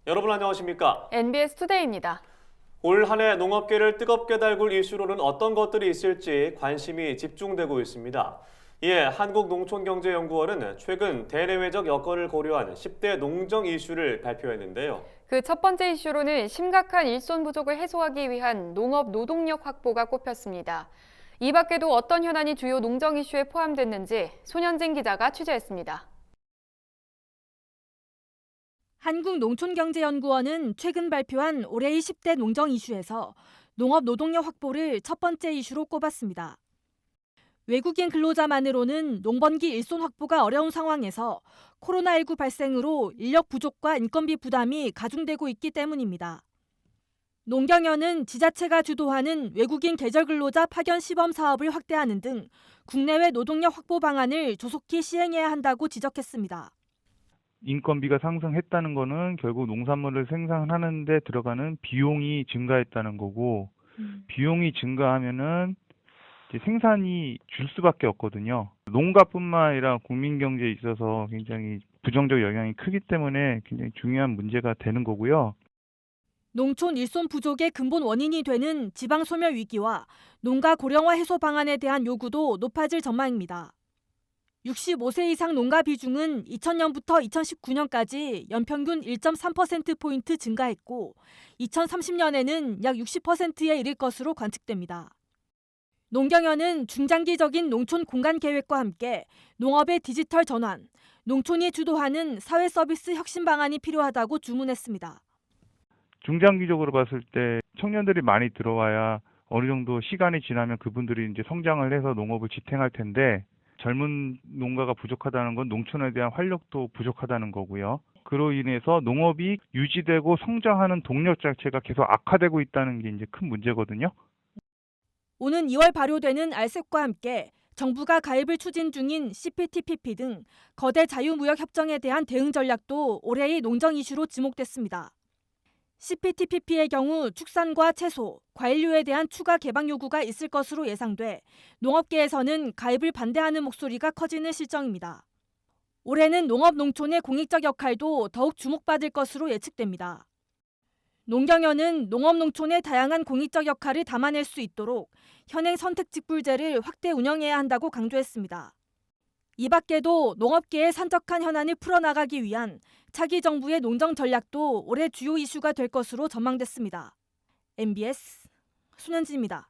여러분 안녕하십니까? NBS 투데이입니다. 올 한 해 농업계를 뜨겁게 달굴 이슈로는 어떤 것들이 있을지 관심이 집중되고 있습니다. 이에 한국농촌경제연구원은 최근 대내외적 여건을 고려한 10대 농정 이슈를 발표했는데요. 그 첫 번째 이슈로는 심각한 일손 부족을 해소하기 위한 농업 노동력 확보가 꼽혔습니다. 이 밖에도 어떤 현안이 주요 농정 이슈에 포함됐는지 손현진 기자가 취재했습니다. 한국농촌경제연구원은 최근 발표한 올해의 10대 농정 이슈에서 농업 노동력 확보를 첫 번째 이슈로 꼽았습니다. 외국인 근로자만으로는 농번기 일손 확보가 어려운 상황에서 코로나19 발생으로 인력 부족과 인건비 부담이 가중되고 있기 때문입니다. 농경연은 지자체가 주도하는 외국인 계절 근로자 파견 시범 사업을 확대하는 등 국내외 노동력 확보 방안을 조속히 시행해야 한다고 지적했습니다. 인건비가 상승했다는 거는 결국 농산물을 생산하는 데 들어가는 비용이 증가했다는 거고, 비용이 증가하면은 이제 생산이 줄 수밖에 없거든요. 농가뿐만 아니라 국민 경제에 있어서 굉장히 부정적 영향이 크기 때문에 굉장히 중요한 문제가 되는 거고요. 농촌 일손 부족의 근본 원인이 되는 지방 소멸 위기와 농가 고령화 해소 방안에 대한 요구도 높아질 전망입니다. 65세 이상 농가 비중은 2000년부터 2019년까지 연평균 1.3%포인트 증가했고 2030년에는 약 60%에 이를 것으로 관측됩니다. 농경연은 중장기적인 농촌 공간 계획과 함께 농업의 디지털 전환, 농촌이 주도하는 사회 서비스 혁신 방안이 필요하다고 주문했습니다. 중장기적으로 봤을 때 청년들이 많이 들어와야 어느 정도 시간이 지나면 그분들이 이제 성장을 해서 농업을 지탱할 텐데, 젊은 농가가 부족하다는 건 농촌에 대한 활력도 부족하다는 거고요. 그로 인해서 농업이 유지되고 성장하는 동력 자체가 계속 악화되고 있다는 게 이제 큰 문제거든요. 오는 2월 발효되는 RCEP과 함께 정부가 가입을 추진 중인 CPTPP 등 거대 자유무역 협정에 대한 대응 전략도 올해의 농정 이슈로 지목됐습니다. CPTPP의 경우 축산과 채소, 과일류에 대한 추가 개방 요구가 있을 것으로 예상돼 농업계에서는 가입을 반대하는 목소리가 커지는 실정입니다. 올해는 농업 농촌의 공익적 역할도 더욱 주목받을 것으로 예측됩니다. 농경연은 농업 농촌의 다양한 공익적 역할을 담아낼 수 있도록 현행 선택직불제를 확대 운영해야 한다고 강조했습니다. 이 밖에도 농업계의 산적한 현안을 풀어나가기 위한 차기 정부의 농정 전략도 올해 주요 이슈가 될 것으로 전망됐습니다. MBS 손현진입니다.